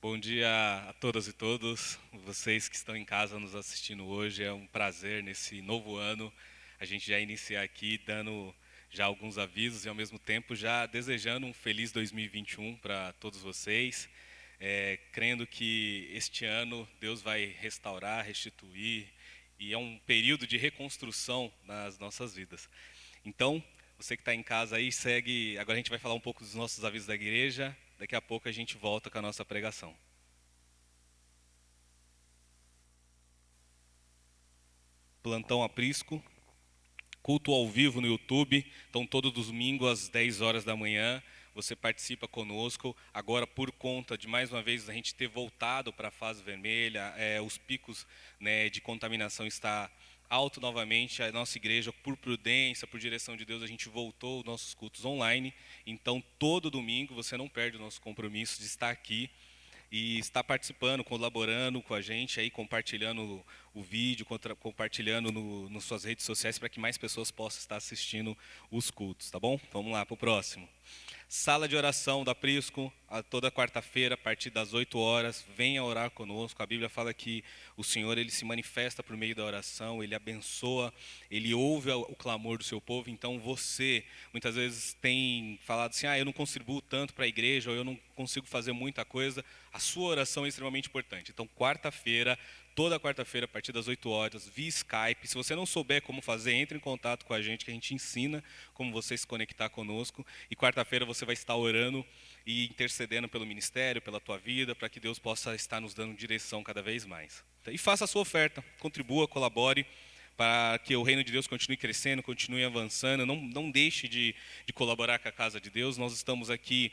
Bom dia a todas e todos, vocês que estão em casa nos assistindo hoje. É um prazer nesse novo ano a gente já iniciar aqui dando já alguns avisos e ao mesmo tempo já desejando um feliz 2021 para todos vocês, crendo que este ano Deus vai restaurar, restituir e é um período de reconstrução nas nossas vidas. Então, você que está em casa aí, segue. Agora a gente vai falar um pouco dos nossos avisos da igreja. Daqui a pouco a gente volta com a nossa pregação. Plantão Aprisco, culto ao vivo no YouTube. Então, todo domingo às 10 horas da manhã, você participa conosco. Agora, por conta de, mais uma vez, a gente ter voltado para a fase vermelha, os picos, né, de contaminação está alto novamente. A nossa igreja, por prudência, por direção de Deus, a gente voltou os nossos cultos online. Então, todo domingo, você não perde o nosso compromisso de estar aqui e estar participando, colaborando com a gente, aí, compartilhando o vídeo, compartilhando nas suas redes sociais para que mais pessoas possam estar assistindo os cultos, tá bom? Vamos lá para o próximo. Sala de oração da Prisco, toda quarta-feira, a partir das 8 horas, venha orar conosco. A Bíblia fala que o Senhor, Ele se manifesta por meio da oração, Ele abençoa, Ele ouve o clamor do seu povo. Então você, muitas vezes, tem falado assim, eu não contribuo tanto para a igreja, ou eu não consigo fazer muita coisa. A sua oração é extremamente importante. Então, quarta-feira, toda quarta-feira, a partir das 8 horas, via Skype. Se você não souber como fazer, entre em contato com a gente, que a gente ensina como você se conectar conosco. E quarta-feira você vai estar orando e intercedendo pelo ministério, pela tua vida, para que Deus possa estar nos dando direção cada vez mais. E faça a sua oferta, contribua, colabore, para que o reino de Deus continue crescendo, continue avançando. Não deixe de colaborar com a casa de Deus. Nós estamos aqui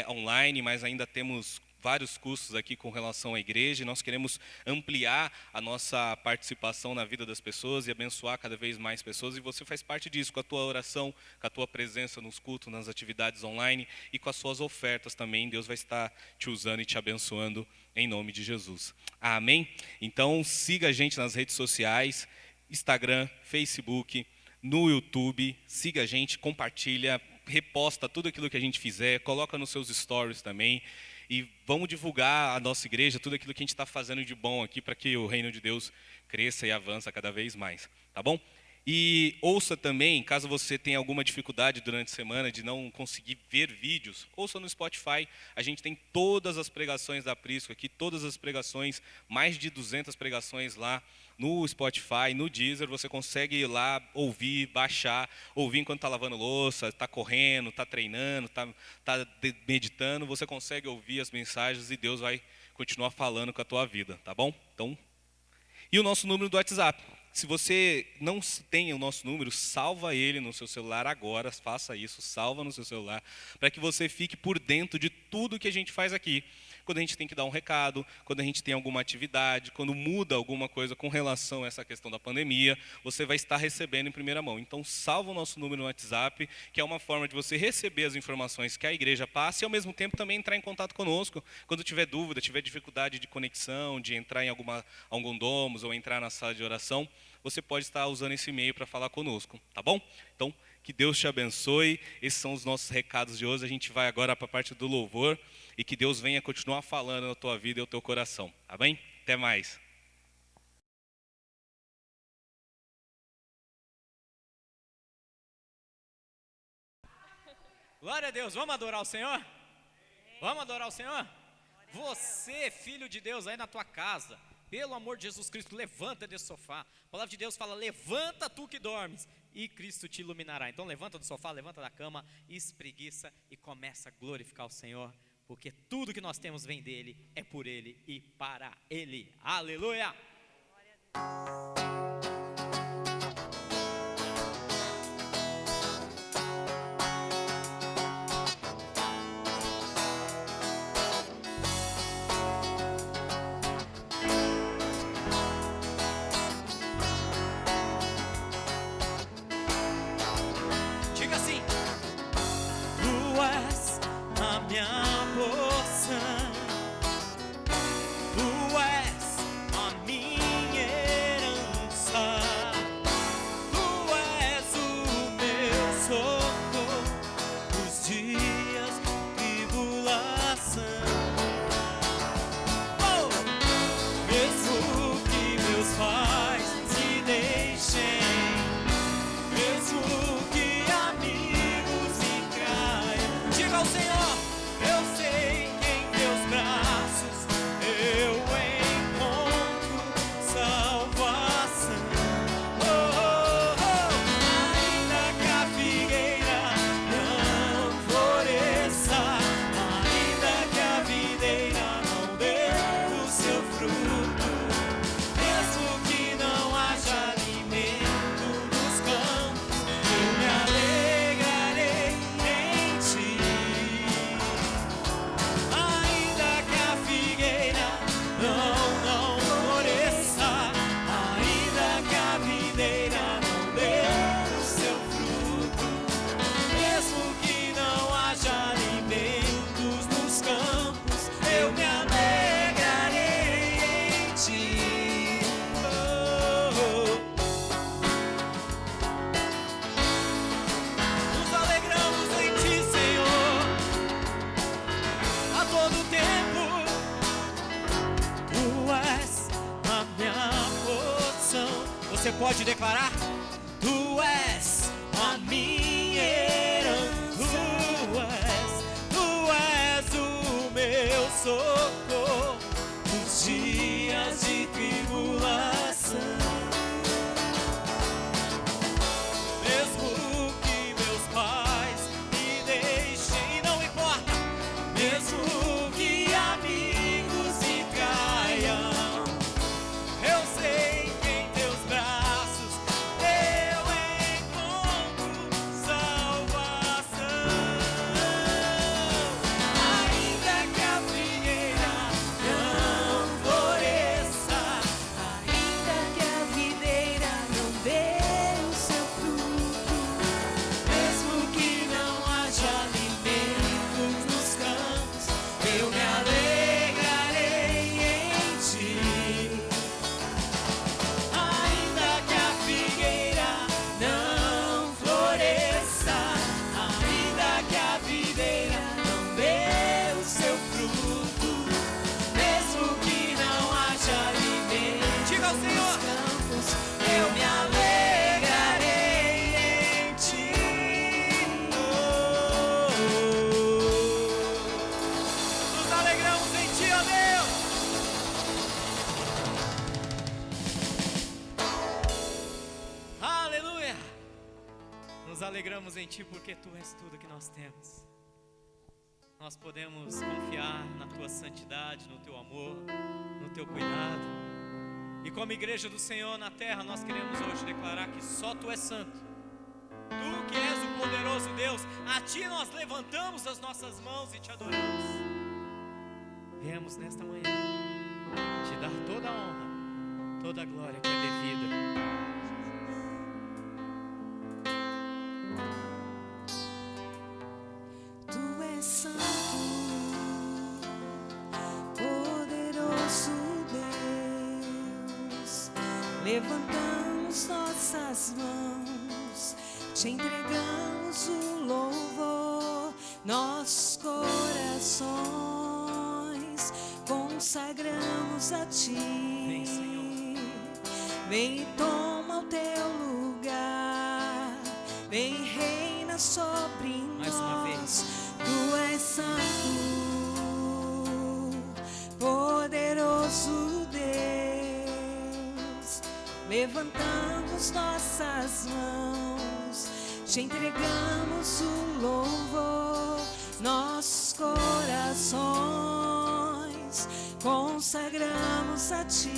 online, mas ainda temos vários cursos aqui com relação à igreja, e nós queremos ampliar a nossa participação na vida das pessoas e abençoar cada vez mais pessoas, e você faz parte disso, com a tua oração, com a tua presença nos cultos, nas atividades online, e com as suas ofertas também. Deus vai estar te usando e te abençoando em nome de Jesus. Amém? Então, siga a gente nas redes sociais, Instagram, Facebook, no YouTube, siga a gente, compartilha, reposta tudo aquilo que a gente fizer, coloca nos seus stories também, e vamos divulgar a nossa igreja, tudo aquilo que a gente está fazendo de bom aqui, para que o reino de Deus cresça e avança cada vez mais, tá bom? E ouça também, caso você tenha alguma dificuldade durante a semana de não conseguir ver vídeos, ouça no Spotify. A gente tem todas as pregações da Prisco aqui, todas as pregações, mais de 200 pregações lá no Spotify, no Deezer. Você consegue ir lá, ouvir, baixar, ouvir enquanto está lavando louça, está correndo, está treinando, está meditando. Você consegue ouvir as mensagens e Deus vai continuar falando com a tua vida, tá bom? Então, e o nosso número do WhatsApp. Se você não tem o nosso número, salva ele no seu celular agora, faça isso, salva no seu celular, para que você fique por dentro de tudo que a gente faz aqui. Quando a gente tem que dar um recado, quando a gente tem alguma atividade, quando muda alguma coisa com relação a essa questão da pandemia, você vai estar recebendo em primeira mão. Então, salva o nosso número no WhatsApp, que é uma forma de você receber as informações que a igreja passa e, ao mesmo tempo, também entrar em contato conosco. Quando tiver dúvida, tiver dificuldade de conexão, de entrar em algum Domos ou entrar na sala de oração, você pode estar usando esse e-mail para falar conosco, tá bom? Então, que Deus te abençoe. Esses são os nossos recados de hoje. A gente vai agora para a parte do louvor e que Deus venha continuar falando na tua vida e no teu coração, tá bem? Até mais. Glória a Deus, vamos adorar o Senhor? Vamos adorar o Senhor? Você, filho de Deus, aí na tua casa, pelo amor de Jesus Cristo, levanta desse sofá. A palavra de Deus fala, levanta tu que dormes, e Cristo te iluminará. Então levanta do sofá, levanta da cama, espreguiça e começa a glorificar o Senhor, porque tudo que nós temos vem dele, é por ele e para ele. Aleluia! Diga assim: tu és a minha porção, tu és a minha herança. pode declarar? Tu és a minha herança, tu és o meu socorro nos dias de tribulação. Mesmo que meus pais me deixem, não importa, mesmo que amigos me traiam, eu sei que em teus braços eu encontro salvação. Ainda que a figueira não floresça, Ainda que a videira não dê o seu fruto, mesmo que não haja alimentos nos campos, eu me alegrarei em ti. Ainda que a figueira não floresça, ainda que a videira não dê o seu fruto, mesmo que não haja alimento, diga ao Senhor, nos campos, eu me alegrarei em ti. Nos alegramos em ti, ó Deus. Aleluia. Nos alegramos em ti porque tu és tudo que nós temos. Nós podemos confiar na tua santidade, no teu amor, no teu cuidado. E como igreja do Senhor na terra, nós queremos hoje declarar que só tu és santo. Tu que és o poderoso Deus, a ti nós levantamos as nossas mãos e te adoramos. Viemos nesta manhã te dar toda a honra, toda a glória que é devida. tu és santo, poderoso Deus. Levantamos nossas mãos, te entregamos o louvor, nossos corações consagramos a ti. Vem, Senhor. Vem e toma o teu lugar, vem e reina sobre Mais nós. uma vez. Tu és santo, poderoso Deus. Levantamos nossas mãos, te entregamos o louvor, nossos corações consagramos a ti.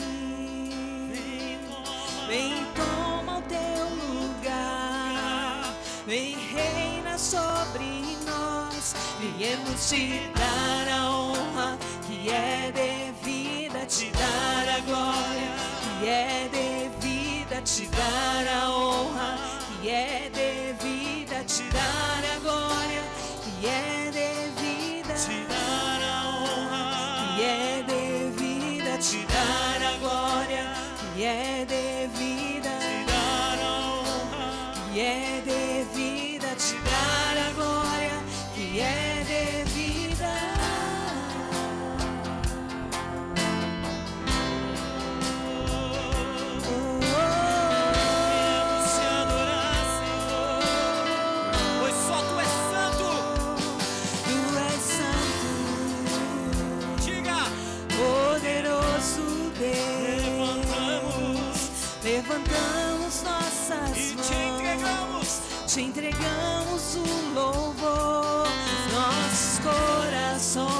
Vem e toma o teu lugar, vem e reina sobre nós. Viemos te dar a honra que é devida, te dar a glória que é devida, te dar a honra que é devida, te dar a glória que é devida, Te dar a honra, que é devida, te dar a glória que é devida, te dar a honra. que é devida, te dar a glória que é devida. Viemos te adorar, Senhor, pois só tu és santo. Tu és santo, Diga, poderoso levantamos Deus. Levantamos nossas e mãos, te entregamos o louvor, nossos corações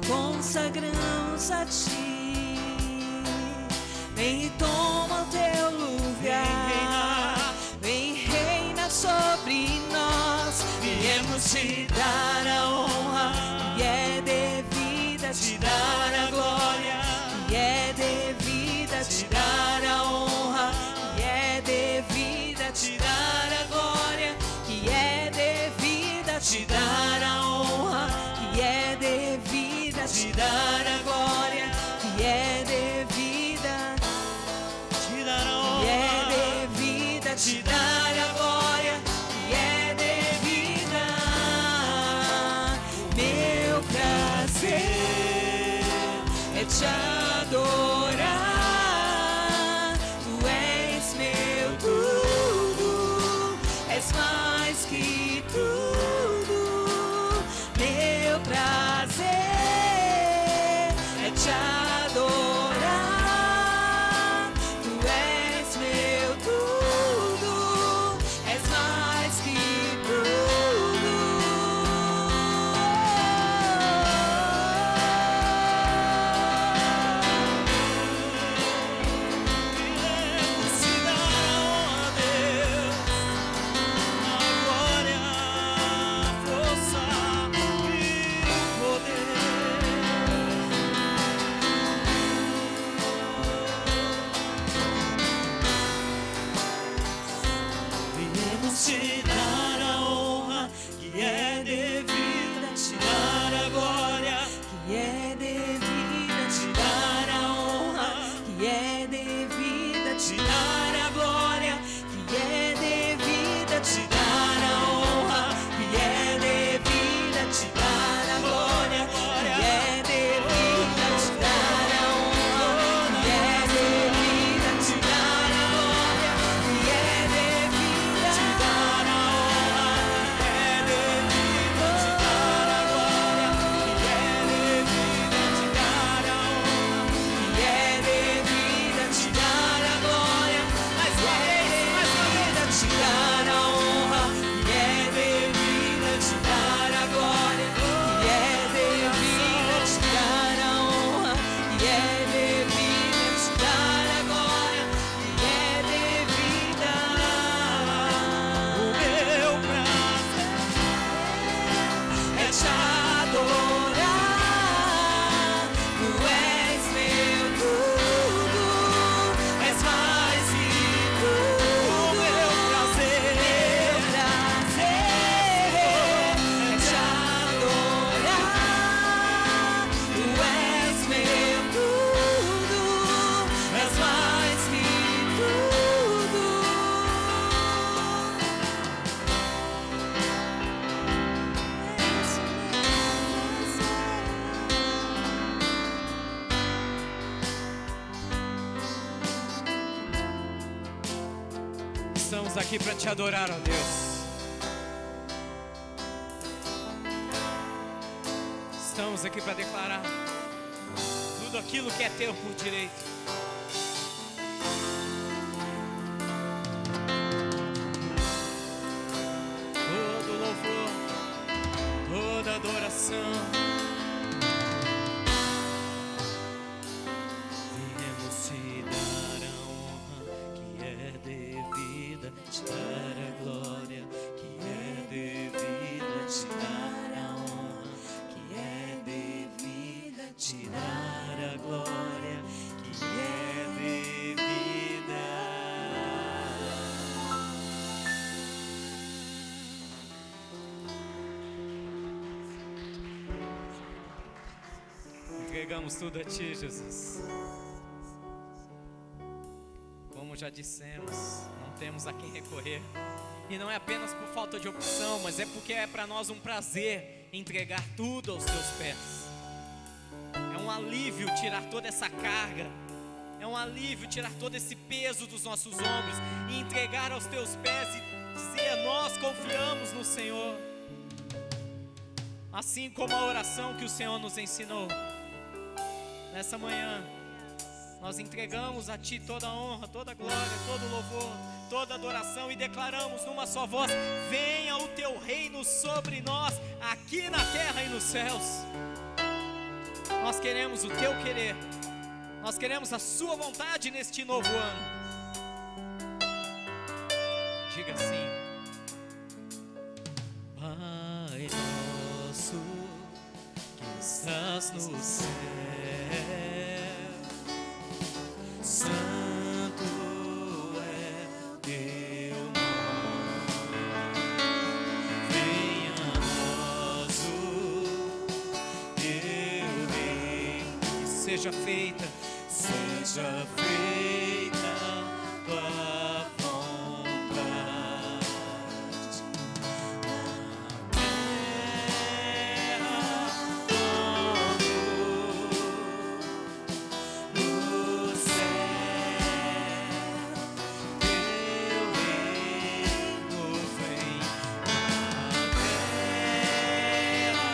consagramos a ti. Vem e toma o teu lugar, vem e reina sobre nós. Viemos te dar a honra que é devida, te dar a glória que é devida, te dar a honra que é devida, te dar a glória que é devida, te dar a honra que é devida, te dar a glória que é devida, te dar a que honra. é devida, te dar a glória que é devida. Meu prazer é te adorar. Tu Estamos aqui para te adorar, ó Deus. Estamos aqui para declarar tudo aquilo que é teu por direito. Todo louvor, toda adoração. Viemos te dar a honra que é devida, te dar a glória que é devida, te dar a honra que é devida, te dar a glória que é devida. Entregamos tudo a ti, Jesus. Como já dissemos, não temos a quem recorrer. E não é apenas por falta de opção, mas é porque é para nós um prazer entregar tudo aos teus pés. É um alívio tirar toda essa carga. É um alívio tirar todo esse peso dos nossos ombros e entregar aos teus pés e dizer: nós confiamos no Senhor. Assim como a oração que o Senhor nos ensinou. Nessa manhã, nós entregamos a Ti toda a honra, toda a glória, todo o louvor, toda a adoração e declaramos numa só voz: venha o Teu reino sobre nós, aqui na terra e nos céus. Nós queremos o Teu querer, nós queremos a Sua vontade neste novo ano. Diga assim: Pai nosso que estás no céu, santo é o teu nome, venha a nós o teu reino, e seja feita tua vontade, na terra como no céu. Teu reino vem, na terra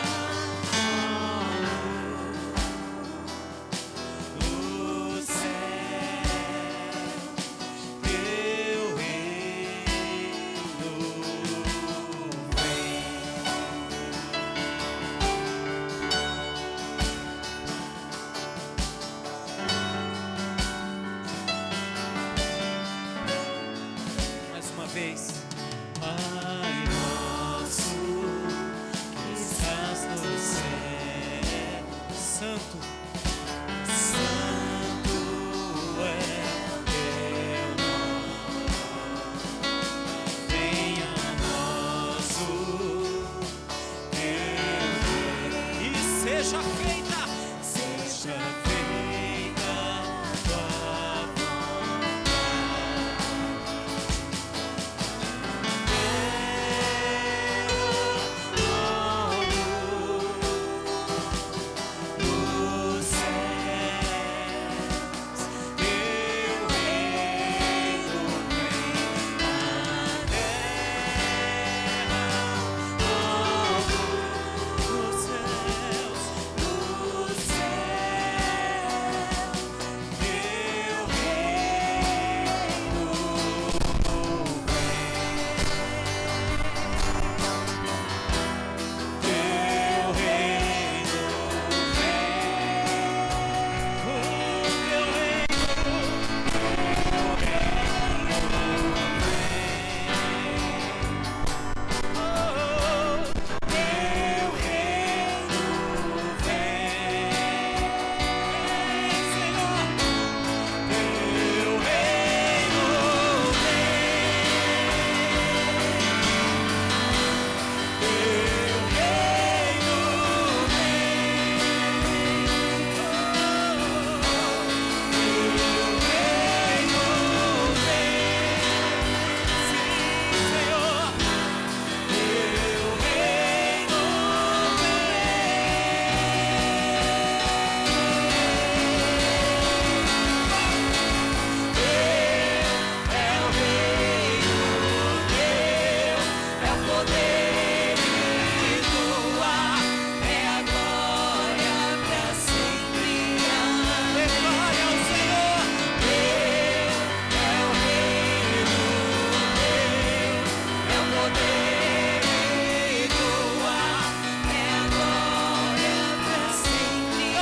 como no céu. Teu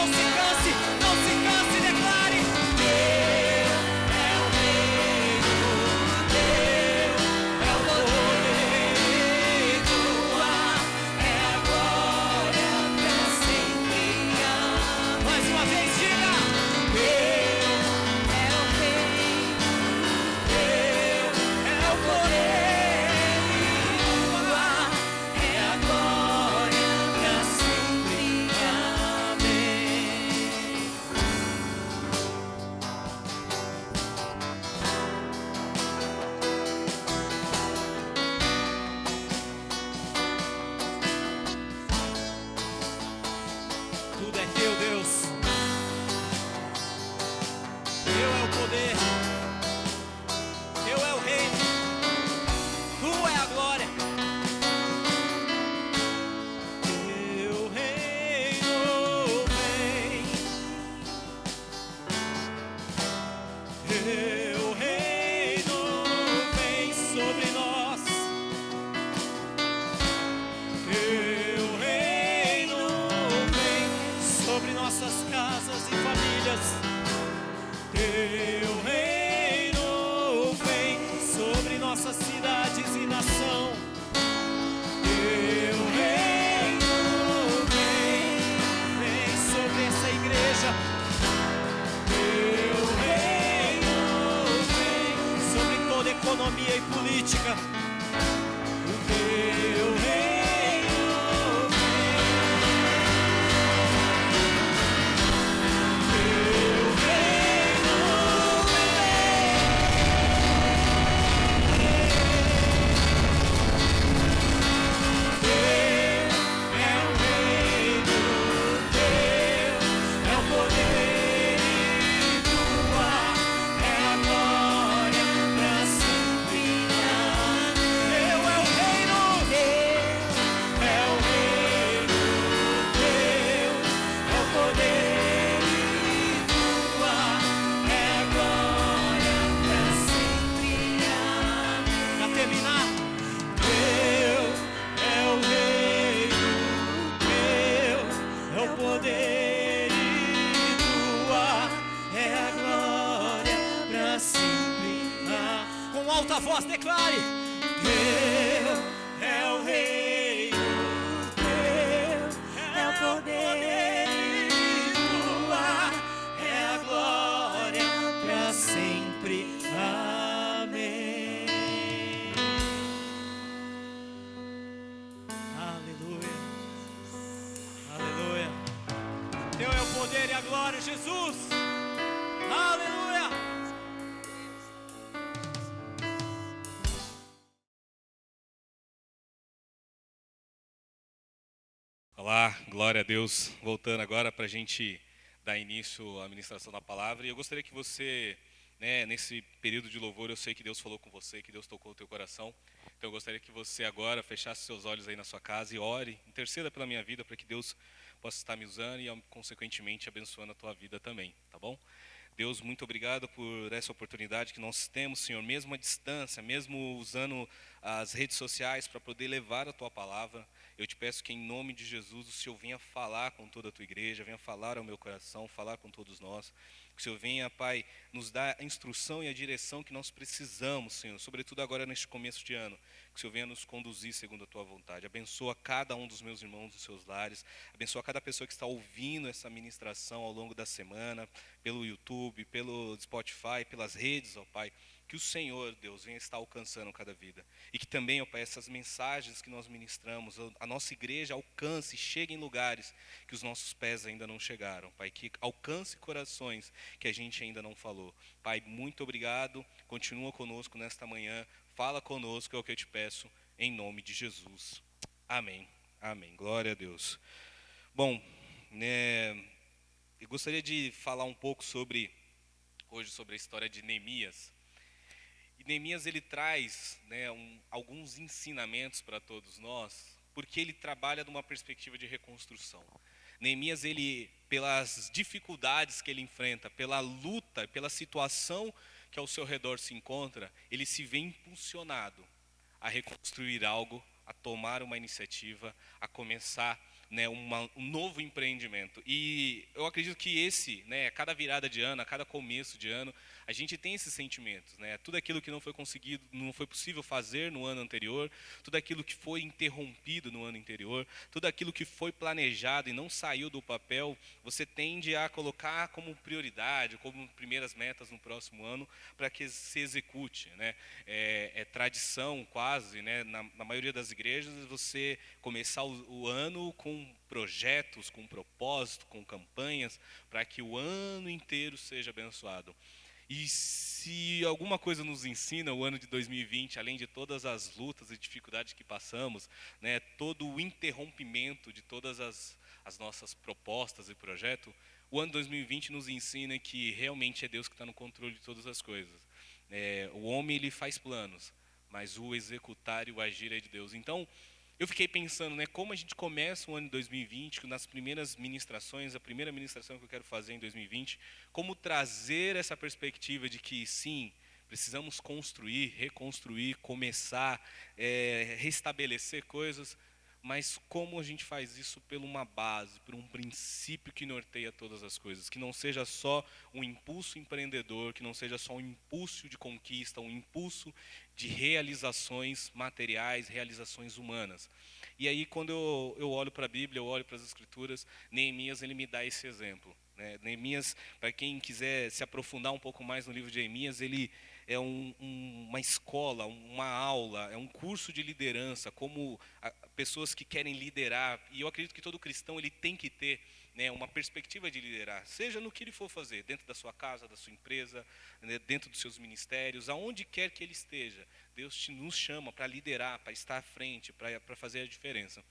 Não se canse, não se canse, declare. Teu é o reino, teu é o poder, tua é a glória pra sempre. Mais uma vez, diga. Teu é o reino, teu é o poder, tua é a glória pra sempre. Amém. Tudo é teu, Deus. Teu é o poder, teu é o reino, tua é a glória. Teu reino vem, teu reino vem sobre nós. Teu reino vem sobre nossas casas e famílias. Teu reino vem sobre nossas cidades e nação. Teu reino vem sobre essa igreja. Teu reino vem sobre toda economia e política. O teu reino vem. Teu reino vem. Teu é o reino, teu é o poder, tua é a glória pra sempre. Teu é o reino, teu é o reino, teu é o poder, tua é a glória pra sempre. Pra terminar, teu é o reino, teu é o poder, tua é a glória pra sempre. Com alta voz declare: teu é o reino, teu é o poder, tua é a glória pra sempre. Amém. Aleluia. Aleluia. Teu é o poder e a glória, Jesus. Aleluia. Olá, glória a Deus. Voltando agora para a gente dar início à ministração da palavra. E eu gostaria que você, nesse período de louvor, eu sei que Deus falou com você, que Deus tocou o teu coração. Então eu gostaria que você agora fechasse seus olhos aí na sua casa e ore, interceda pela minha vida para que Deus possa estar me usando e, consequentemente, abençoando a tua vida também, tá bom? Deus, muito obrigado por essa oportunidade que nós temos, Senhor, mesmo à distância, mesmo usando as redes sociais para poder levar a Tua palavra. Eu te peço que, em nome de Jesus, o Senhor venha falar com toda a Tua igreja, venha falar ao meu coração, falar com todos nós. Que o Senhor venha, Pai, nos dar a instrução e a direção que nós precisamos, Senhor, sobretudo agora neste começo de ano. Que o Senhor venha nos conduzir segundo a Tua vontade. Abençoa cada um dos meus irmãos nos seus lares. Abençoa cada pessoa que está ouvindo essa ministração ao longo da semana, pelo YouTube, pelo Spotify, pelas redes, ó Pai. Que o Senhor, Deus, venha estar alcançando cada vida. E que também, ó Pai, essas mensagens que nós ministramos, a nossa igreja alcance, chegue em lugares que os nossos pés ainda não chegaram, Pai. Que alcance corações que a gente ainda não falou. Pai, muito obrigado. Continua conosco nesta manhã. Fala conosco, é o que eu te peço, em nome de Jesus. Amém. Amém. Glória a Deus. Bom, eu gostaria de falar um pouco hoje sobre a história de Neemias. E Neemias, ele traz alguns ensinamentos para todos nós, porque ele trabalha numa perspectiva de reconstrução. Neemias, ele, pelas dificuldades que ele enfrenta, pela luta, pela situação que ao seu redor se encontra, ele se vê impulsionado a reconstruir algo, a tomar uma iniciativa, a começar né, um novo empreendimento. E eu acredito que cada virada de ano, a cada começo de ano, a gente tem esses sentimentos, né? Tudo aquilo que não foi conseguido, não foi possível fazer no ano anterior, tudo aquilo que foi interrompido no ano anterior, tudo aquilo que foi planejado e não saiu do papel, você tende a colocar como prioridade, como primeiras metas no próximo ano, para que se execute, né? É tradição quase, né, na maioria das igrejas, você começar o ano com projetos, com propósito, com campanhas, para que o ano inteiro seja abençoado. E se alguma coisa nos ensina o ano de 2020, além de todas as lutas e dificuldades que passamos, né, todo o interrompimento de todas as nossas propostas e projetos, o ano 2020 nos ensina que realmente é Deus que está no controle de todas as coisas. O homem ele faz planos, mas o executar e o agir é de Deus. Então, eu fiquei pensando, né, como a gente começa o ano de 2020, nas primeiras ministrações, a primeira ministração que eu quero fazer em 2020, como trazer essa perspectiva de que, sim, precisamos construir, reconstruir, começar, restabelecer coisas, mas como a gente faz isso por uma base, por um princípio que norteia todas as coisas, que não seja só um impulso empreendedor, que não seja só um impulso de conquista, um impulso de realizações materiais, realizações humanas. E aí, quando eu olho para a Bíblia, eu olho para as Escrituras, Neemias ele me dá esse exemplo. Neemias, para quem quiser se aprofundar um pouco mais no livro de Neemias, ele é uma escola, uma aula, é um curso de liderança, como pessoas que querem liderar, e eu acredito que todo cristão ele tem que ter, né, uma perspectiva de liderar, seja no que ele for fazer, dentro da sua casa, da sua empresa, né, dentro dos seus ministérios, aonde quer que ele esteja, Deus nos chama para liderar, para estar à frente, para fazer a diferença.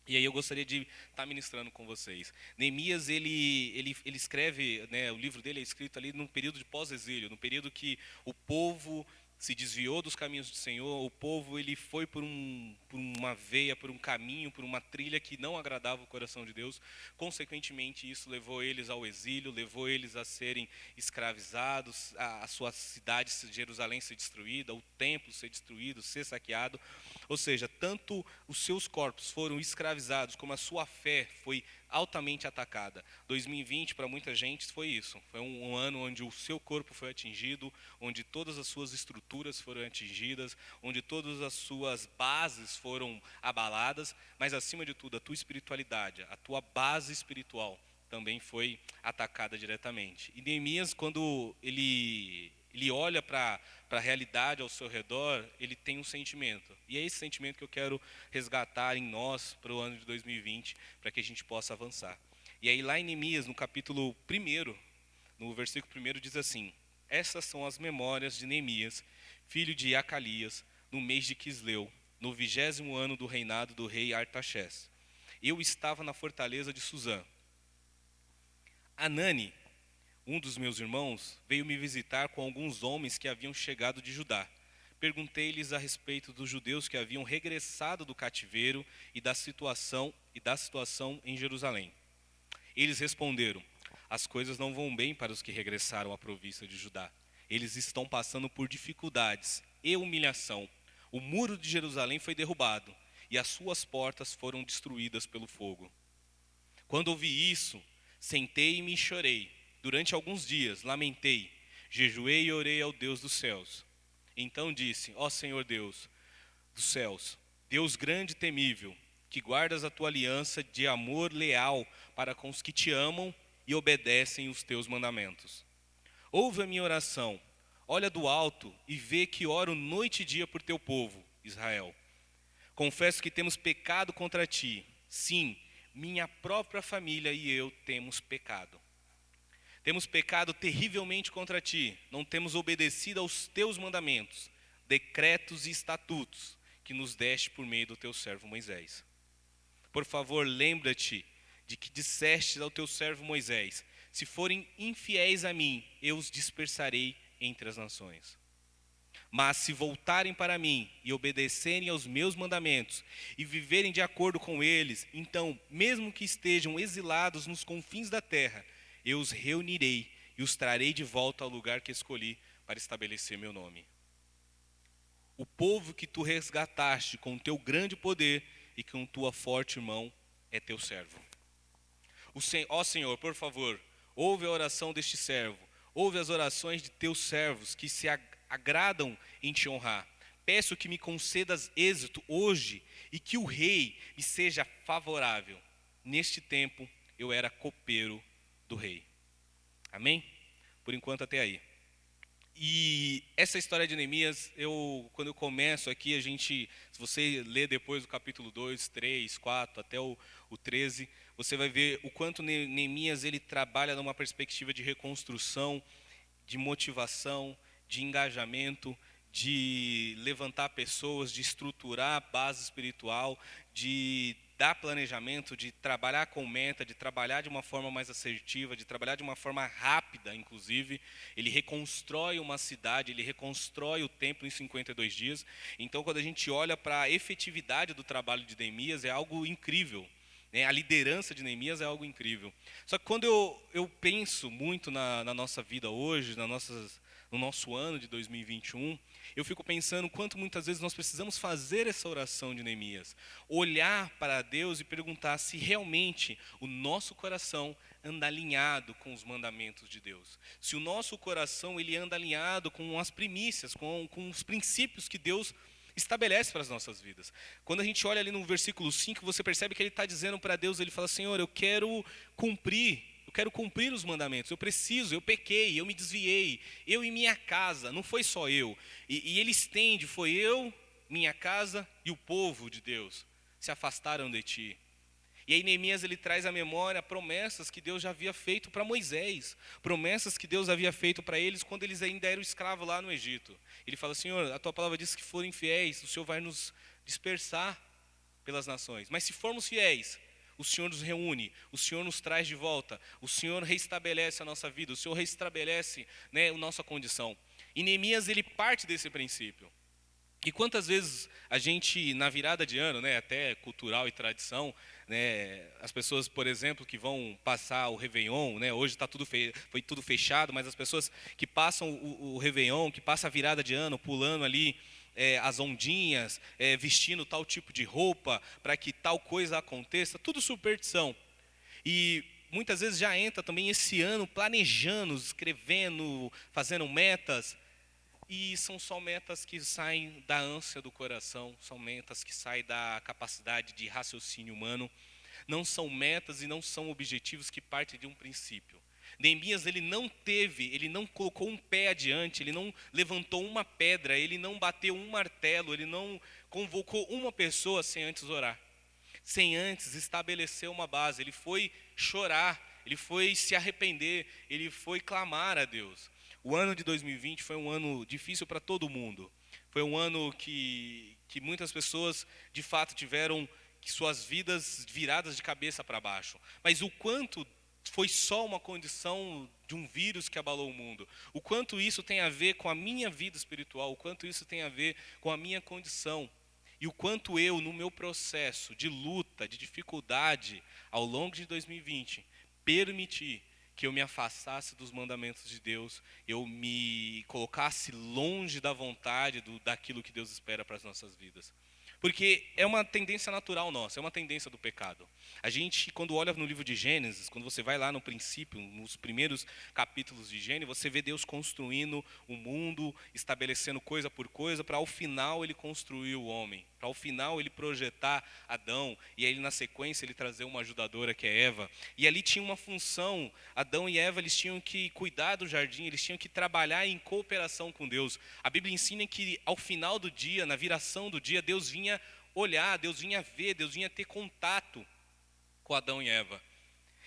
E aí eu gostaria de estar ministrando com vocês. Neemias, ele escreve, né, o livro dele é escrito ali num período de pós-exílio, no período que o povo se desviou dos caminhos do Senhor, o povo ele foi por uma veia, por um caminho, por uma trilha que não agradava o coração de Deus. Consequentemente, isso levou eles ao exílio, levou eles a serem escravizados, a sua cidade, Jerusalém, ser destruída, o templo ser destruído, ser saqueado. Ou seja, tanto os seus corpos foram escravizados, como a sua fé foi altamente atacada. 2020, para muita gente, foi isso. Foi um ano onde o seu corpo foi atingido, onde todas as suas estruturas foram atingidas, onde todas as suas bases foram abaladas, mas, acima de tudo, a tua espiritualidade, a tua base espiritual também foi atacada diretamente. E Neemias, quando ele olha para a realidade ao seu redor, ele tem um sentimento. E é esse sentimento que eu quero resgatar em nós para o ano de 2020, para que a gente possa avançar. E aí lá em Neemias, no capítulo 1, no versículo 1, diz assim: essas são as memórias de Neemias, filho de Acalias, no mês de Quisleu, no 20º ano do reinado do rei Artaxerxes. Eu estava na fortaleza de Suzã. Anani, um dos meus irmãos, veio me visitar com alguns homens que haviam chegado de Judá. Perguntei-lhes a respeito dos judeus que haviam regressado do cativeiro e da situação em Jerusalém. Eles responderam: as coisas não vão bem para os que regressaram à província de Judá. Eles estão passando por dificuldades e humilhação. O muro de Jerusalém foi derrubado e as suas portas foram destruídas pelo fogo. Quando ouvi isso, sentei-me e chorei. Durante alguns dias lamentei, jejuei e orei ao Deus dos céus. Então disse: ó Senhor Deus dos céus, Deus grande e temível, que guardas a tua aliança de amor leal para com os que te amam e obedecem os teus mandamentos. Ouve a minha oração, olha do alto e vê que oro noite e dia por teu povo, Israel. Confesso que temos pecado contra ti. Sim, minha própria família e eu temos pecado. Temos pecado terrivelmente contra ti, não temos obedecido aos teus mandamentos, decretos e estatutos que nos deste por meio do teu servo Moisés. Por favor, lembra-te de que disseste ao teu servo Moisés: se forem infiéis a mim, eu os dispersarei entre as nações. Mas se voltarem para mim e obedecerem aos meus mandamentos e viverem de acordo com eles, então, mesmo que estejam exilados nos confins da terra, eu os reunirei e os trarei de volta ao lugar que escolhi para estabelecer meu nome. O povo que tu resgataste com teu grande poder e com tua forte mão é teu servo. Ó Senhor, por favor, ouve a oração deste servo, ouve as orações de teus servos que se agradam em te honrar. Peço que me concedas êxito hoje e que o rei me seja favorável. Neste tempo eu era copeiro do rei. Amém? Por enquanto até aí. E essa história de Neemias, quando eu começo aqui, se você ler depois o capítulo 2, 3, 4, até o 13, você vai ver o quanto Neemias ele trabalha numa perspectiva de reconstrução, de motivação, de engajamento, de levantar pessoas, de estruturar a base espiritual, de dar planejamento, de trabalhar com meta, de trabalhar de uma forma mais assertiva, de trabalhar de uma forma rápida, inclusive. Ele reconstrói uma cidade, ele reconstrói o templo em 52 dias. Então, quando a gente olha para a efetividade do trabalho de Neemias, é algo incrível. A liderança de Neemias é algo incrível. Só que quando eu penso muito na nossa vida hoje, no nosso ano de 2021, eu fico pensando quanto muitas vezes nós precisamos fazer essa oração de Neemias. Olhar para Deus e perguntar se realmente o nosso coração anda alinhado com os mandamentos de Deus. Se o nosso coração ele anda alinhado com as primícias, com os princípios que Deus estabelece para as nossas vidas. Quando a gente olha ali no versículo 5, você percebe que ele está dizendo para Deus, ele fala, Senhor, eu quero cumprir os mandamentos, eu pequei, eu me desviei, eu e minha casa, não foi só eu. E ele estende, foi eu, minha casa e o povo de Deus se afastaram de ti. E aí Neemias ele traz à memória promessas que Deus já havia feito para Moisés, promessas que Deus havia feito para eles quando eles ainda eram escravos lá no Egito. Ele fala, Senhor, a tua palavra diz que forem fiéis, o Senhor vai nos dispersar pelas nações. Mas se formos fiéis, o Senhor nos reúne, o Senhor nos traz de volta, o Senhor reestabelece a nossa vida, o Senhor reestabelece, a nossa condição. E Neemias ele parte desse princípio. E quantas vezes a gente, na virada de ano, até cultural e tradição, as pessoas, por exemplo, que vão passar o Réveillon, hoje foi tudo fechado, mas as pessoas que passam o Réveillon, que passam a virada de ano, pulando ali as ondinhas, vestindo tal tipo de roupa, para que tal coisa aconteça, tudo superstição. E muitas vezes já entra também esse ano planejando, escrevendo, fazendo metas, e são só metas que saem da ânsia do coração, são metas que saem da capacidade de raciocínio humano, não são metas e não são objetivos que partem de um princípio. Neemias ele não colocou um pé adiante, ele não levantou uma pedra, ele não bateu um martelo, ele não convocou uma pessoa sem antes orar, sem antes estabelecer uma base. Ele foi chorar, ele foi se arrepender, ele foi clamar a Deus. O ano de 2020 foi um ano difícil para todo mundo. Foi um ano que muitas pessoas, de fato, tiveram suas vidas viradas de cabeça para baixo. Mas o quanto foi só uma condição de um vírus que abalou o mundo. O quanto isso tem a ver com a minha vida espiritual, o quanto isso tem a ver com a minha condição. E o quanto eu, no meu processo de luta, de dificuldade, ao longo de 2020, permiti que eu me afastasse dos mandamentos de Deus, eu me colocasse longe da vontade, daquilo que Deus espera para as nossas vidas. Porque é uma tendência natural nossa, é uma tendência do pecado. A gente, quando olha no livro de Gênesis, quando você vai lá no princípio, nos primeiros capítulos de Gênesis, você vê Deus construindo o mundo, estabelecendo coisa por coisa, para ao final ele construir o homem, para ao final ele projetar Adão, e aí na sequência ele trazer uma ajudadora que é Eva. E ali tinha uma função, Adão e Eva eles tinham que cuidar do jardim, eles tinham que trabalhar em cooperação com Deus. A Bíblia ensina que ao final do dia, na viração do dia, Deus vinha olhar, Deus vinha ver, Deus vinha ter contato com Adão e Eva.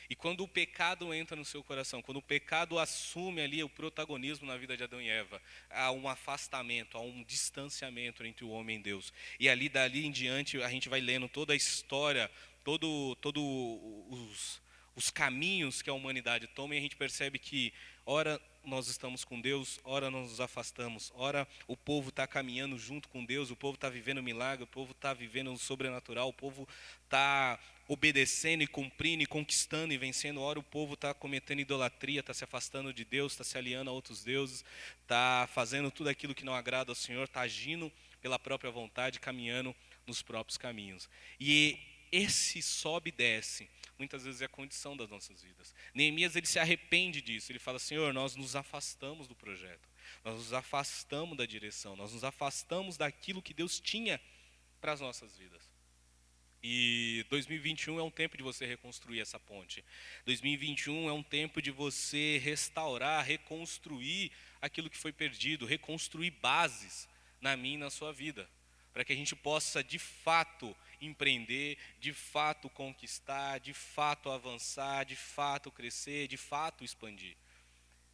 E quando o pecado entra no seu coração, quando o pecado assume ali o protagonismo na vida de Adão e Eva, há um afastamento, há um distanciamento entre o homem e Deus. E ali dali em diante a gente vai lendo toda a história, todos os caminhos que a humanidade toma, e a gente percebe que ora nós estamos com Deus, ora nós nos afastamos, ora o povo está caminhando junto com Deus, o povo está vivendo milagre, o povo está vivendo o sobrenatural, o povo está obedecendo e cumprindo e conquistando e vencendo, ora o povo está cometendo idolatria, está se afastando de Deus, está se aliando a outros deuses, está fazendo tudo aquilo que não agrada ao Senhor, está agindo pela própria vontade, caminhando nos próprios caminhos. E esse sobe e desce, muitas vezes é a condição das nossas vidas. Neemias, ele se arrepende disso, ele fala: Senhor, nós nos afastamos do projeto, nós nos afastamos da direção, nós nos afastamos daquilo que Deus tinha para as nossas vidas. E 2021 é um tempo de você reconstruir essa ponte. 2021 é um tempo de você restaurar, reconstruir aquilo que foi perdido, reconstruir bases na minha e na sua vida, para que a gente possa de fato empreender, de fato conquistar, de fato avançar, de fato crescer, de fato expandir.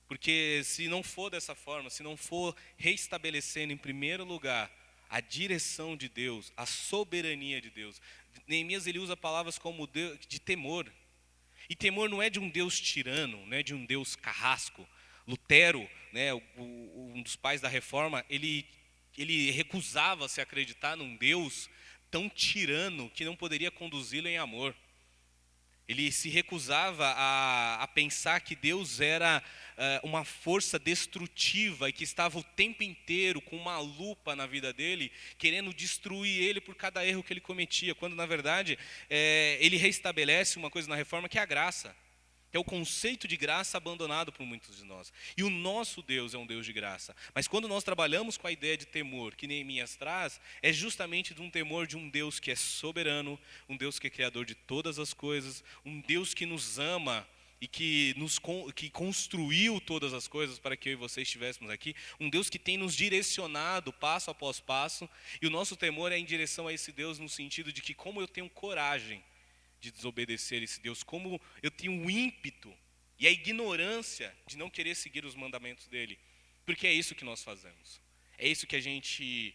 Porque se não for dessa forma, se não for reestabelecendo em primeiro lugar a direção de Deus, a soberania de Deus. Neemias, ele usa palavras como de temor. E temor não é de um Deus tirano, não é de um Deus carrasco. Lutero, né, um dos pais da Reforma, ele recusava se acreditar num Deus tão tirano que não poderia conduzi-lo em amor. Ele se recusava a pensar que Deus era uma força destrutiva e que estava o tempo inteiro com uma lupa na vida dele, querendo destruir ele por cada erro que ele cometia, quando na verdade ele reestabelece uma coisa na Reforma que é a graça, que é o conceito de graça abandonado por muitos de nós. E o nosso Deus é um Deus de graça. Mas quando nós trabalhamos com a ideia de temor que Neemias traz, é justamente de um temor de um Deus que é soberano, um Deus que é criador de todas as coisas, um Deus que nos ama e que construiu todas as coisas para que eu e você estivéssemos aqui, um Deus que tem nos direcionado passo após passo, e o nosso temor é em direção a esse Deus no sentido de que como eu tenho coragem de desobedecer esse Deus, como eu tenho o ímpeto e a ignorância de não querer seguir os mandamentos dele, porque é isso que nós fazemos, é isso que a gente,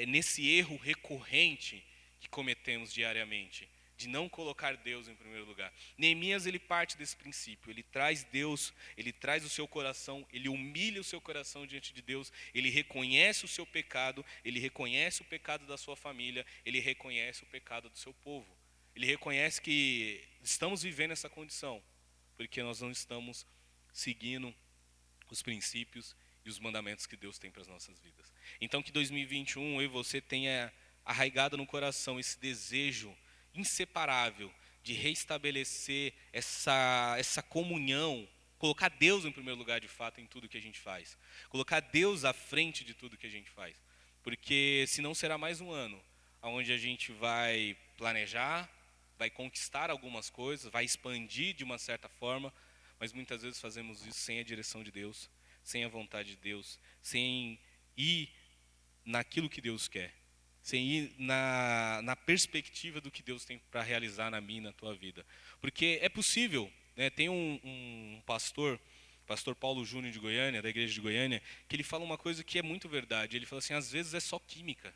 nesse erro recorrente que cometemos diariamente, de não colocar Deus em primeiro lugar. Neemias, ele parte desse princípio, ele traz Deus, ele traz o seu coração, ele humilha o seu coração diante de Deus, ele reconhece o seu pecado, ele reconhece o pecado da sua família, ele reconhece o pecado do seu povo. Ele reconhece que estamos vivendo essa condição, porque nós não estamos seguindo os princípios e os mandamentos que Deus tem para as nossas vidas. Então que 2021 eu e você tenha arraigado no coração esse desejo inseparável de reestabelecer essa comunhão, colocar Deus em primeiro lugar de fato em tudo que a gente faz. Colocar Deus à frente de tudo que a gente faz. Porque senão será mais um ano onde a gente vai planejar, vai conquistar algumas coisas, vai expandir de uma certa forma, mas muitas vezes fazemos isso sem a direção de Deus, sem a vontade de Deus, sem ir naquilo que Deus quer, sem ir na perspectiva do que Deus tem para realizar na minha e na tua vida. Porque é possível, né? Tem um pastor Paulo Júnior de Goiânia, da igreja de Goiânia, que ele fala uma coisa que é muito verdade. Ele fala assim: às vezes é só química.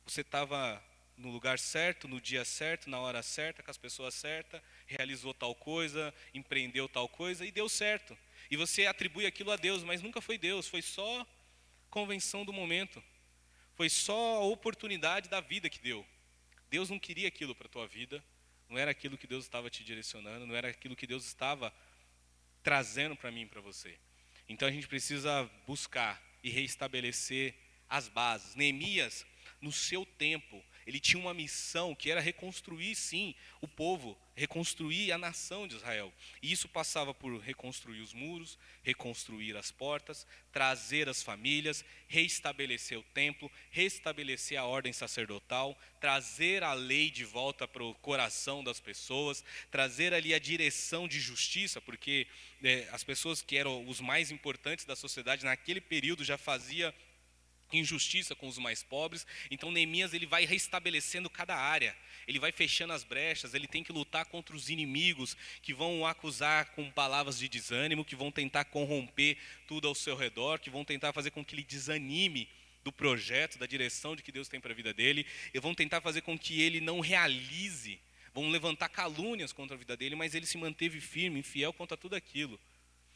Você estava no lugar certo, no dia certo, na hora certa, com as pessoas certas, realizou tal coisa, empreendeu tal coisa e deu certo. E você atribui aquilo a Deus, mas nunca foi Deus, foi só convenção do momento. Foi só a oportunidade da vida que deu. Deus não queria aquilo para a tua vida, não era aquilo que Deus estava te direcionando, não era aquilo que Deus estava trazendo para mim e para você. Então a gente precisa buscar e reestabelecer as bases. Neemias, no seu tempo, ele tinha uma missão que era reconstruir, sim, o povo, reconstruir a nação de Israel. E isso passava por reconstruir os muros, reconstruir as portas, trazer as famílias, reestabelecer o templo, restabelecer a ordem sacerdotal, trazer a lei de volta para o coração das pessoas, trazer ali a direção de justiça, porque as pessoas que eram os mais importantes da sociedade naquele período já faziam injustiça com os mais pobres. Então Neemias, ele vai restabelecendo cada área, ele vai fechando as brechas, ele tem que lutar contra os inimigos que vão o acusar com palavras de desânimo, que vão tentar corromper tudo ao seu redor, que vão tentar fazer com que ele desanime do projeto, da direção de que Deus tem para a vida dele, e vão tentar fazer com que ele não realize, vão levantar calúnias contra a vida dele, mas ele se manteve firme, fiel contra tudo aquilo,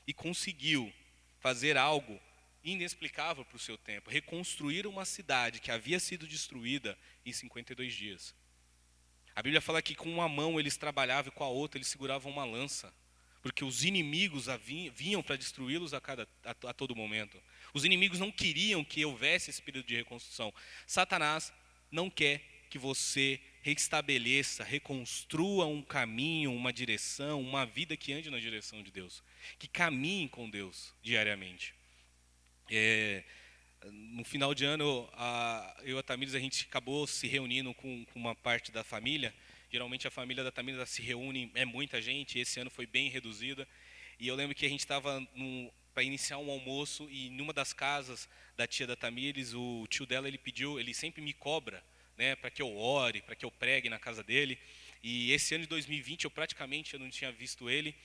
e conseguiu fazer algo inexplicável para o seu tempo, reconstruir uma cidade que havia sido destruída em 52 dias. A Bíblia fala que com uma mão eles trabalhavam e com a outra eles seguravam uma lança, porque os inimigos vinham para destruí-los a todo momento. Os inimigos não queriam que houvesse esse período de reconstrução. Satanás não quer que você restabeleça, reconstrua um caminho, uma direção, uma vida que ande na direção de Deus, que caminhe com Deus diariamente. No final de ano, eu e a Tamires, a gente acabou se reunindo com uma parte da família. Geralmente a família da Tamires se reúne, é muita gente, esse ano foi bem reduzida. E eu lembro que a gente estava para iniciar um almoço e em uma das casas da tia da Tamires, o tio dela, ele sempre me cobra, né, para que eu ore, para que eu pregue na casa dele. E esse ano de 2020 eu não tinha visto ele.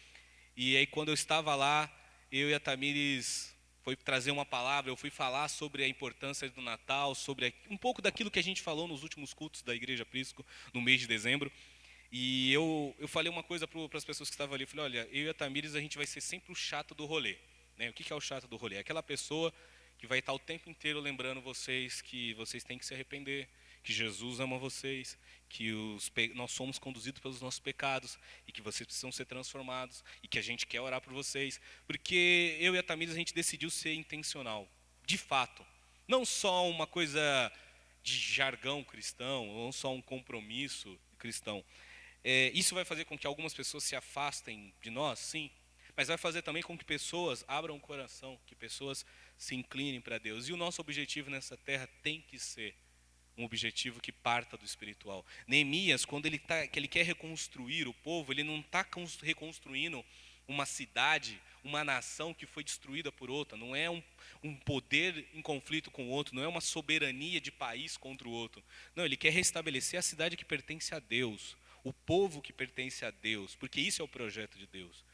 E aí quando eu estava lá, eu e a Tamires foi trazer uma palavra, eu fui falar sobre a importância do Natal, sobre um pouco daquilo que a gente falou nos últimos cultos da Igreja Prisco, no mês de dezembro. E eu falei uma coisa para as pessoas que estavam ali, eu falei, olha, eu e a Tamires, a gente vai ser sempre o chato do rolê. Né? O que é o chato do rolê? É aquela pessoa que vai estar o tempo inteiro lembrando vocês que vocês têm que se arrepender, que Jesus ama vocês, que nós somos conduzidos pelos nossos pecados e que vocês precisam ser transformados e que a gente quer orar por vocês. Porque eu e a Tamires, a gente decidiu ser intencional, de fato. Não só uma coisa de jargão cristão, não só um compromisso cristão. Isso vai fazer com que algumas pessoas se afastem de nós, sim. Mas vai fazer também com que pessoas abram o coração, que pessoas se inclinem para Deus. E o nosso objetivo nessa terra tem que ser um objetivo que parta do espiritual. Neemias, quando ele quer reconstruir o povo, ele não está reconstruindo uma cidade, uma nação que foi destruída por outra. Não é um poder em conflito com o outro, não é uma soberania de país contra o outro. Não, ele quer restabelecer a cidade que pertence a Deus, o povo que pertence a Deus, porque isso é o projeto de Deus.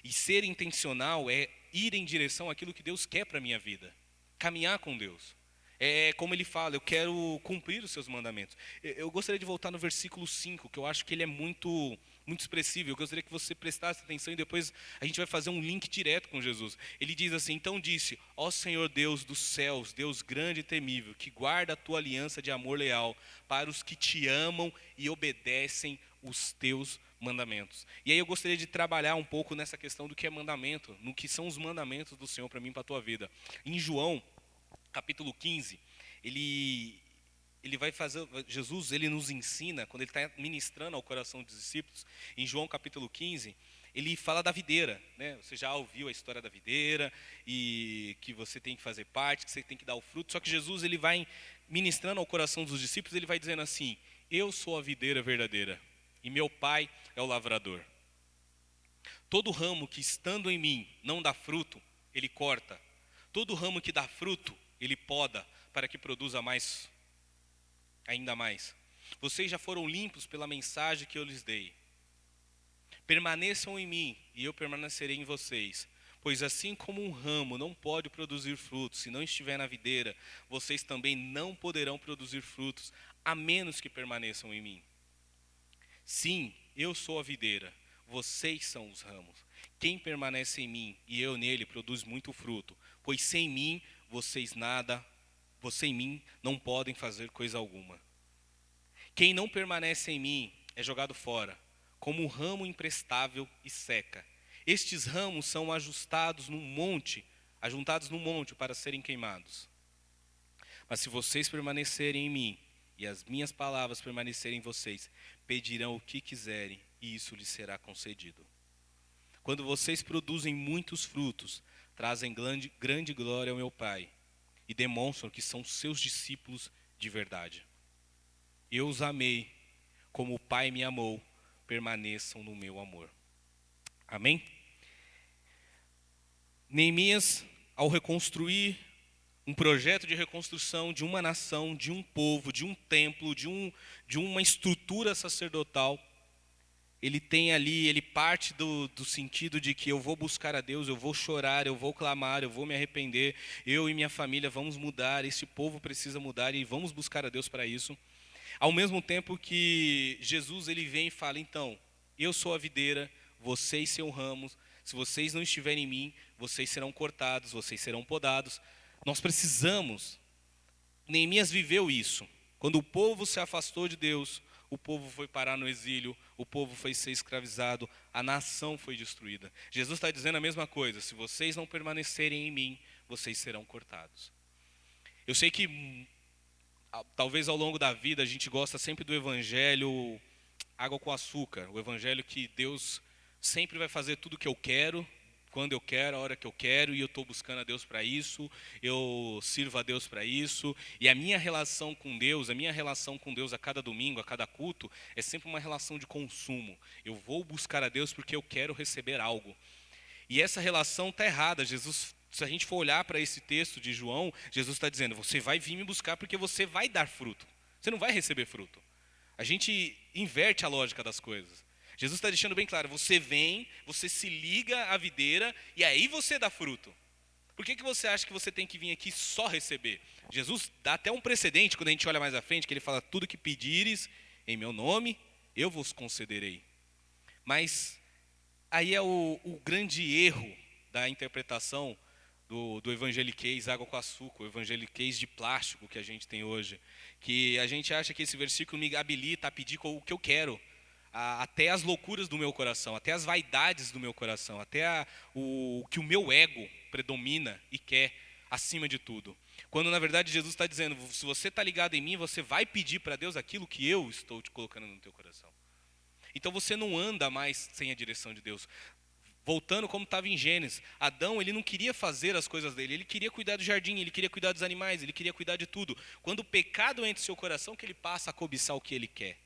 E ser intencional é ir em direção àquilo que Deus quer para a minha vida, caminhar com Deus. É como ele fala, eu quero cumprir os seus mandamentos. Eu gostaria de voltar no versículo 5, que eu acho que ele é muito expressivo. Eu gostaria que você prestasse atenção e depois a gente vai fazer um link direto com Jesus. Ele diz assim, então disse, ó Senhor Deus dos céus, Deus grande e temível, que guarda a tua aliança de amor leal para os que te amam e obedecem os teus mandamentos. E aí eu gostaria de trabalhar um pouco nessa questão do que é mandamento, no que são os mandamentos do Senhor para mim e para a tua vida. Em João capítulo 15, Jesus ele nos ensina, quando ele está ministrando ao coração dos discípulos, em João capítulo 15, ele fala da videira, né? Você já ouviu a história da videira, e que você tem que fazer parte, que você tem que dar o fruto, só que Jesus ele vai ministrando ao coração dos discípulos, ele vai dizendo assim, eu sou a videira verdadeira, e meu pai é o lavrador. Todo ramo que estando em mim não dá fruto, ele corta. Todo ramo que dá fruto, ele poda para que produza mais, ainda mais. Vocês já foram limpos pela mensagem que eu lhes dei. Permaneçam em mim e eu permanecerei em vocês. Pois assim como um ramo não pode produzir frutos se não estiver na videira, vocês também não poderão produzir frutos, a menos que permaneçam em mim. Sim, eu sou a videira, vocês são os ramos. Quem permanece em mim e eu nele produz muito fruto, pois sem mim vocês em mim não podem fazer coisa alguma. Quem não permanece em mim é jogado fora, como um ramo imprestável e seca. Estes ramos são ajuntados num monte para serem queimados. Mas se vocês permanecerem em mim e as minhas palavras permanecerem em vocês, pedirão o que quiserem e isso lhes será concedido. Quando vocês produzem muitos frutos, trazem grande glória ao meu Pai e demonstram que são seus discípulos de verdade. Eu os amei como o Pai me amou, permaneçam no meu amor. Amém? Neemias, ao reconstruir um projeto de reconstrução de uma nação, de um povo, de um templo, de uma estrutura sacerdotal, ele parte do sentido de que eu vou buscar a Deus, eu vou chorar, eu vou clamar, eu vou me arrepender, eu e minha família vamos mudar, esse povo precisa mudar e vamos buscar a Deus para isso. Ao mesmo tempo que Jesus ele vem e fala, então, eu sou a videira, vocês são ramos, se vocês não estiverem em mim, vocês serão cortados, vocês serão podados. Nós precisamos, Neemias viveu isso, quando o povo se afastou de Deus, o povo foi parar no exílio, o povo foi ser escravizado, a nação foi destruída. Jesus está dizendo a mesma coisa, se vocês não permanecerem em mim, vocês serão cortados. Eu sei que talvez ao longo da vida a gente gosta sempre do evangelho água com açúcar, o evangelho que Deus sempre vai fazer tudo o que eu quero, quando eu quero, a hora que eu quero, e eu estou buscando a Deus para isso, eu sirvo a Deus para isso, e a minha relação com Deus a cada domingo, a cada culto, é sempre uma relação de consumo. Eu vou buscar a Deus porque eu quero receber algo. E essa relação está errada. Jesus, se a gente for olhar para esse texto de João, Jesus está dizendo, você vai vir me buscar porque você vai dar fruto, você não vai receber fruto. A gente inverte a lógica das coisas. Jesus está deixando bem claro, você vem, você se liga à videira e aí você dá fruto. Por que você acha que você tem que vir aqui só receber? Jesus dá até um precedente quando a gente olha mais à frente, que ele fala, tudo que pedires em meu nome, eu vos concederei. Mas aí é o grande erro da interpretação do evangeliquez água com açúcar, o evangeliquez de plástico que a gente tem hoje. Que a gente acha que esse versículo me habilita a pedir o que eu quero. Até as loucuras do meu coração, até as vaidades do meu coração, até o que o meu ego predomina e quer acima de tudo. Quando na verdade Jesus está dizendo, se você está ligado em mim, você vai pedir para Deus aquilo que eu estou te colocando no teu coração. Então você não anda mais sem a direção de Deus. Voltando como estava em Gênesis, Adão ele não queria fazer as coisas dele, ele queria cuidar do jardim, ele queria cuidar dos animais, ele queria cuidar de tudo. Quando o pecado entra em seu coração, que ele passa a cobiçar o que ele quer.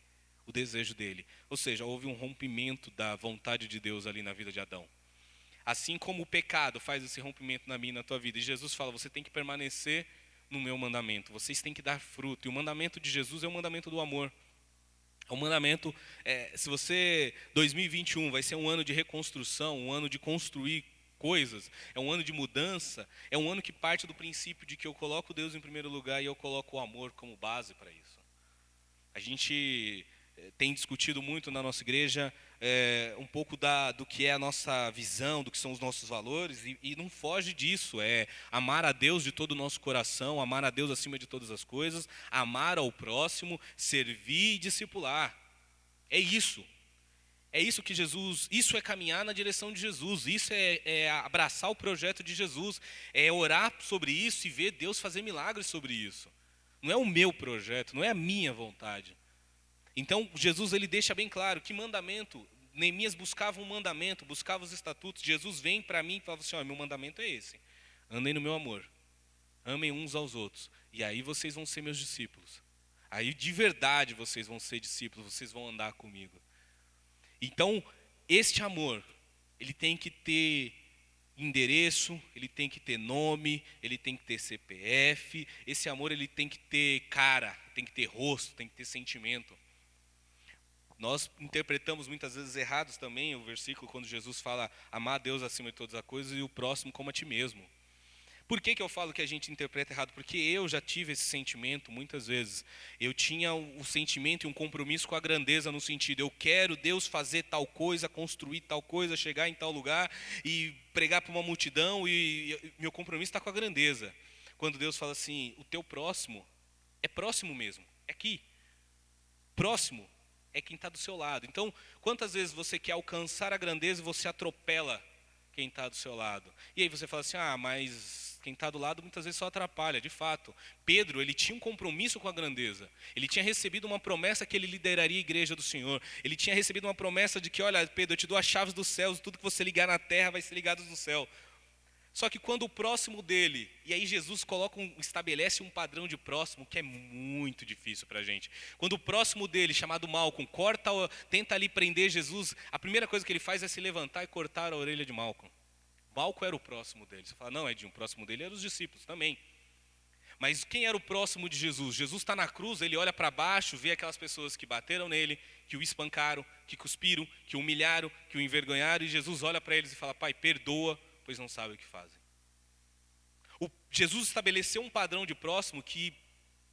O desejo dele. Ou seja, houve um rompimento da vontade de Deus ali na vida de Adão. Assim como o pecado faz esse rompimento na minha e na tua vida. E Jesus fala, você tem que permanecer no meu mandamento. Vocês têm que dar fruto. E o mandamento de Jesus é o mandamento do amor. É um mandamento, se você, 2021 vai ser um ano de reconstrução, um ano de construir coisas, é um ano de mudança, é um ano que parte do princípio de que eu coloco Deus em primeiro lugar e eu coloco o amor como base para isso. A gente tem discutido muito na nossa igreja um pouco do que é a nossa visão, do que são os nossos valores, e não foge disso, é amar a Deus de todo o nosso coração, amar a Deus acima de todas as coisas, amar ao próximo, servir e discipular. É isso que Jesus, isso é caminhar na direção de Jesus, isso é abraçar o projeto de Jesus, é orar sobre isso e ver Deus fazer milagres sobre isso. Não é o meu projeto, não é a minha vontade. Então, Jesus ele deixa bem claro que mandamento, Neemias buscava um mandamento, buscava os estatutos. Jesus vem para mim e fala assim, meu mandamento é esse. Andem no meu amor, amem uns aos outros. E aí vocês vão ser meus discípulos. Aí de verdade vocês vão ser discípulos, vocês vão andar comigo. Então, este amor, ele tem que ter endereço, ele tem que ter nome, ele tem que ter CPF. Esse amor ele tem que ter cara, tem que ter rosto, tem que ter sentimento. Nós interpretamos muitas vezes errados também o versículo quando Jesus fala amar a Deus acima de todas as coisas e o próximo como a ti mesmo. Por que eu falo que a gente interpreta errado? Porque eu já tive esse sentimento muitas vezes. Eu tinha o sentimento e um compromisso com a grandeza no sentido, eu quero Deus fazer tal coisa, construir tal coisa, chegar em tal lugar e pregar para uma multidão e meu compromisso está com a grandeza. Quando Deus fala assim, o teu próximo é próximo mesmo, é aqui. Próximo é quem está do seu lado. Então, quantas vezes você quer alcançar a grandeza e você atropela quem está do seu lado? E aí você fala assim, mas quem está do lado muitas vezes só atrapalha. De fato, Pedro, ele tinha um compromisso com a grandeza. Ele tinha recebido uma promessa que ele lideraria a igreja do Senhor. Ele tinha recebido uma promessa de que, olha, Pedro, eu te dou as chaves dos céus, tudo que você ligar na terra vai ser ligado no céu. Só que quando o próximo dele, e aí Jesus estabelece um padrão de próximo que é muito difícil para a gente. Quando o próximo dele, chamado Malcolm, tenta ali prender Jesus, a primeira coisa que ele faz é se levantar e cortar a orelha de Malcolm. Malcolm era o próximo dele. Você fala, não, Edinho, o próximo dele eram os discípulos também. Mas quem era o próximo de Jesus? Jesus está na cruz, ele olha para baixo, vê aquelas pessoas que bateram nele, que o espancaram, que cuspiram, que o humilharam, que o envergonharam, e Jesus olha para eles e fala, Pai, perdoa, pois não sabem o que fazem. Jesus estabeleceu um padrão de próximo que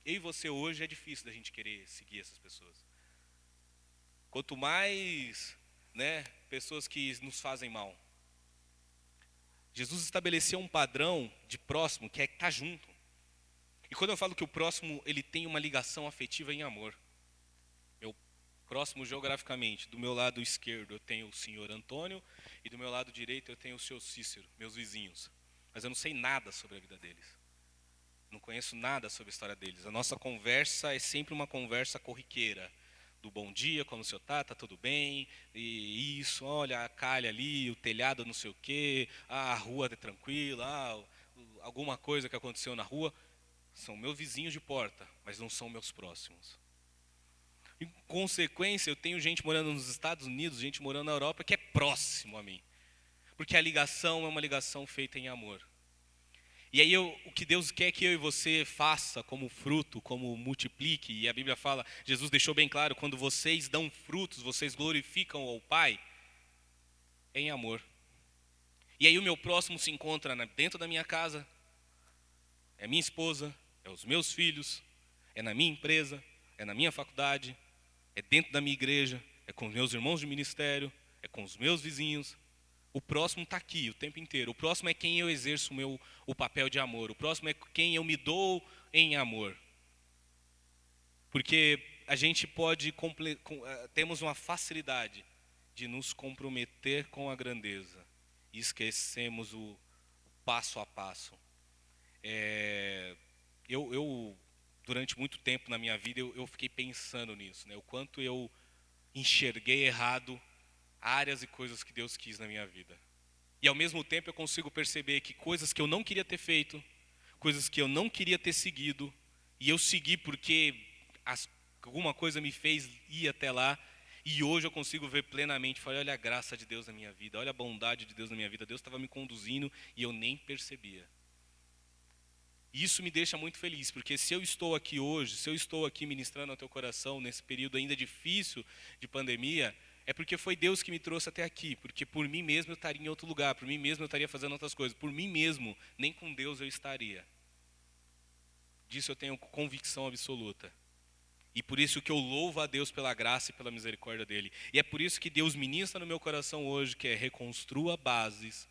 eu e você hoje é difícil da gente querer seguir essas pessoas. Quanto mais, pessoas que nos fazem mal. Jesus estabeleceu um padrão de próximo que é estar junto. E quando eu falo que o próximo ele tem uma ligação afetiva em amor. Meu próximo geograficamente, do meu lado esquerdo eu tenho o senhor Antônio e do meu lado direito eu tenho o senhor Cícero, meus vizinhos. Mas eu não sei nada sobre a vida deles. Não conheço nada sobre a história deles. A nossa conversa é sempre uma conversa corriqueira. Do bom dia, como o senhor tá tudo bem? E isso, olha, a calha ali, o telhado não sei o quê, a rua tá tranquila, alguma coisa que aconteceu na rua. São meus vizinhos de porta, mas não são meus próximos. Em consequência, eu tenho gente morando nos Estados Unidos, gente morando na Europa, que é próximo a mim. Porque a ligação é uma ligação feita em amor. E aí o que Deus quer que eu e você faça como fruto, como multiplique, e a Bíblia fala, Jesus deixou bem claro, quando vocês dão frutos, vocês glorificam ao Pai, é em amor. E aí o meu próximo se encontra dentro da minha casa, é minha esposa, é os meus filhos, é na minha empresa, é na minha faculdade, é dentro da minha igreja, é com os meus irmãos de ministério, é com os meus vizinhos. O próximo está aqui o tempo inteiro. O próximo é quem eu exerço o papel de amor. O próximo é quem eu me dou em amor. Porque a gente temos uma facilidade de nos comprometer com a grandeza. E esquecemos o passo a passo. Durante muito tempo na minha vida, eu fiquei pensando nisso. Né? O quanto eu enxerguei errado áreas e coisas que Deus quis na minha vida. E ao mesmo tempo eu consigo perceber que coisas que eu não queria ter feito, coisas que eu não queria ter seguido, e eu segui porque alguma coisa me fez ir até lá, e hoje eu consigo ver plenamente, falei, olha a graça de Deus na minha vida, olha a bondade de Deus na minha vida, Deus estava me conduzindo e eu nem percebia. E isso me deixa muito feliz, porque se eu estou aqui hoje, se eu estou aqui ministrando ao teu coração nesse período ainda difícil de pandemia, é porque foi Deus que me trouxe até aqui, porque por mim mesmo eu estaria em outro lugar, por mim mesmo eu estaria fazendo outras coisas, por mim mesmo, nem com Deus eu estaria. Disso eu tenho convicção absoluta. E por isso que eu louvo a Deus pela graça e pela misericórdia dEle. E é por isso que Deus ministra no meu coração hoje, que é reconstrua bases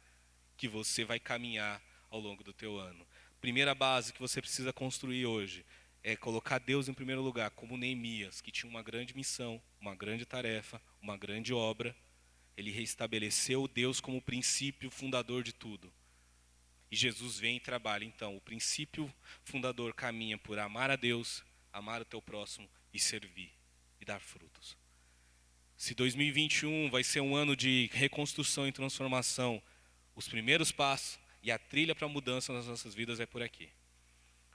que você vai caminhar ao longo do teu ano. Primeira base que você precisa construir hoje é colocar Deus em primeiro lugar, como Neemias, que tinha uma grande missão, uma grande tarefa, uma grande obra. Ele restabeleceu Deus como princípio fundador de tudo. E Jesus vem e trabalha. Então, o princípio fundador caminha por amar a Deus, amar o teu próximo e servir e dar frutos. Se 2021 vai ser um ano de reconstrução e transformação, os primeiros passos e a trilha para a mudança nas nossas vidas é por aqui.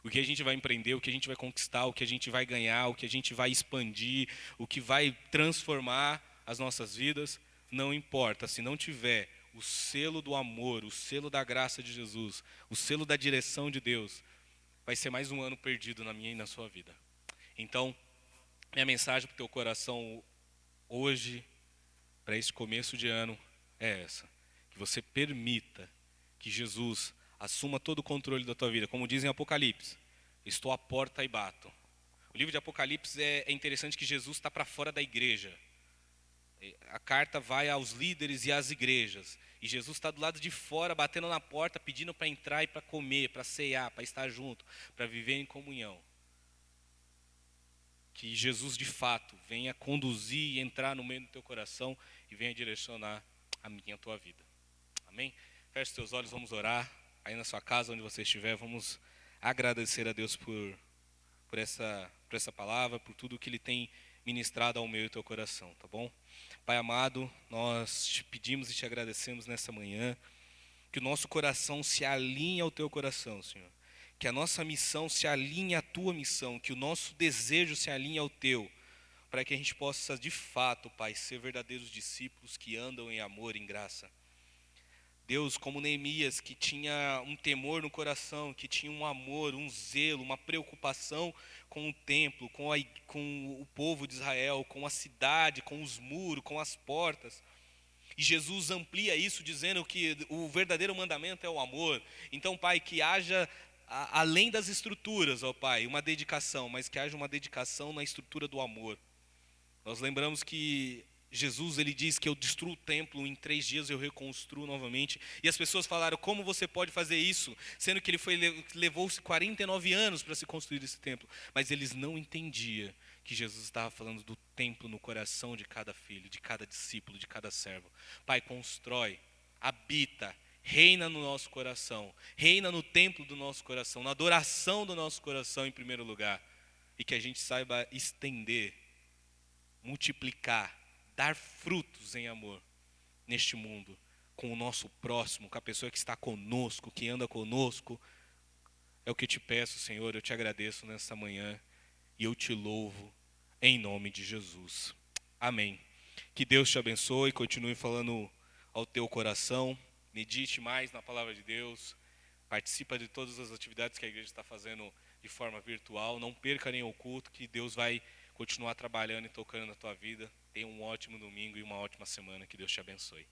O que a gente vai empreender, o que a gente vai conquistar, o que a gente vai ganhar, o que a gente vai expandir, o que vai transformar as nossas vidas, não importa. Se não tiver o selo do amor, o selo da graça de Jesus, o selo da direção de Deus, vai ser mais um ano perdido na minha e na sua vida. Então, minha mensagem para o teu coração hoje, para esse começo de ano, é essa. Que você permita que Jesus assuma todo o controle da tua vida. Como diz em Apocalipse, estou à porta e bato. O livro de Apocalipse é interessante que Jesus está para fora da igreja. A carta vai aos líderes e às igrejas. E Jesus está do lado de fora, batendo na porta, pedindo para entrar e para comer, para cear, para estar junto, para viver em comunhão. Que Jesus, de fato, venha conduzir e entrar no meio do teu coração e venha direcionar a minha e a tua vida. Amém? Feche teus olhos, vamos orar. Aí na sua casa, onde você estiver, vamos agradecer a Deus por essa palavra, por tudo que Ele tem ministrado ao meu e ao teu coração, tá bom? Pai amado, nós te pedimos e te agradecemos nessa manhã, que o nosso coração se alinhe ao teu coração, Senhor. Que a nossa missão se alinhe à tua missão, que o nosso desejo se alinhe ao teu, para que a gente possa, de fato, Pai, ser verdadeiros discípulos que andam em amor, em graça. Deus, como Neemias, que tinha um temor no coração, que tinha um amor, um zelo, uma preocupação com o templo, com o povo de Israel, com a cidade, com os muros, com as portas. E Jesus amplia isso dizendo que o verdadeiro mandamento é o amor. Então, Pai, que haja, além das estruturas, ó Pai, uma dedicação, mas que haja uma dedicação na estrutura do amor. Nós lembramos que Jesus, ele diz que eu destruo o templo, em 3 dias eu reconstruo novamente. E as pessoas falaram, como você pode fazer isso? Sendo que levou-se 49 anos para se construir esse templo. Mas eles não entendiam que Jesus estava falando do templo no coração de cada filho, de cada discípulo, de cada servo. Pai, constrói, habita, reina no nosso coração, reina no templo do nosso coração, na adoração do nosso coração em primeiro lugar. E que a gente saiba estender, multiplicar, dar frutos em amor neste mundo, com o nosso próximo, com a pessoa que está conosco, que anda conosco. É o que eu te peço, Senhor, eu te agradeço nessa manhã e eu te louvo em nome de Jesus. Amém. Que Deus te abençoe, continue falando ao teu coração, medite mais na palavra de Deus, participa de todas as atividades que a igreja está fazendo de forma virtual, não perca nenhum culto, que Deus vai continuar trabalhando e tocando na tua vida. Tenha um ótimo domingo e uma ótima semana, que Deus te abençoe.